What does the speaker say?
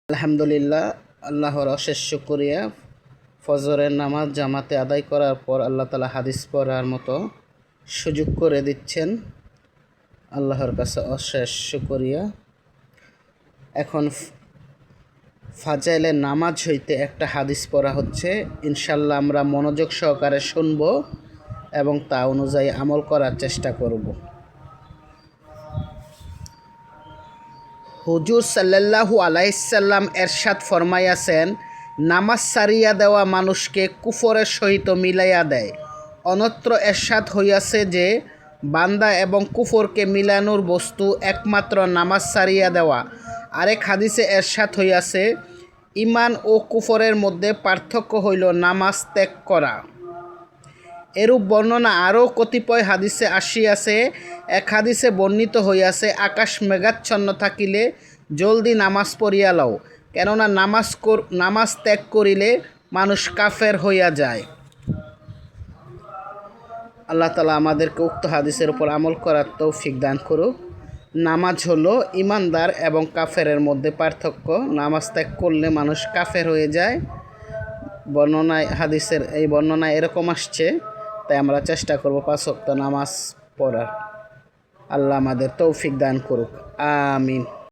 আলহামদুলিল্লাহ, আল্লাহর অশেষ শুকরিয়া। ফজরের নামাজ জামাতে আদায় করার পর আল্লাহ তাআলা হাদিস পড়ার মতো সুযোগ করে দিচ্ছেন। আল্লাহর কাছে অশেষ শুকরিয়া। এখন ফাজাইলের নামাজ হইতে একটা হাদিস পড়া হচ্ছে। ইনশাল্লাহ আমরা মনোযোগ সহকারে শুনব এবং তা অনুযায়ী আমল করার চেষ্টা করব। হুজুর সাল্লাল্লাহু আলাইহিসসাল্লাম এরশাদ ফরমাইয়াছেন, নামাজ সারিয়া দেওয়া মানুষকে কুফরের সহিত মিলাইয়া দেয়। অন্যত্র এরশাদ হইয়াছে যে, বান্দা এবং কুফরকে মিলানোর বস্তু একমাত্র নামাজ সারিয়া দেওয়া। আরেক হাদিসে এরশাদ হইয়াছে, ঈমান ও কুফরের মধ্যে পার্থক্য হইল নামাজ ত্যাগ করা। এরূপ বর্ণনা আরও কতিপয় হাদিসে আসিয়াছে। এক হাদিসে বর্ণিত হইয়াছে, আকাশ মেঘাচ্ছন্ন থাকিলে জলদি নামাজ পড়িয়া লও, কেননা নামাজ ত্যাগ করিলে মানুষ কাফের হইয়া যায়। আল্লাহ তাআলা আমাদেরকে উক্ত হাদিসের উপর আমল করার তৌফিক দান করুক। নামাজ হলো ইমানদার এবং কাফেরের মধ্যে পার্থক্য। নামাজ ত্যাগ করলে মানুষ কাফের হয়ে যায়। হাদিসের এই বর্ণনায় এরকম আসছে, তাই আমরা চেষ্টা করব 5 ওয়াক্ত নামাজ পড়ার। আল্লাহ আমাদের তৌফিক দান করুক, আমিন।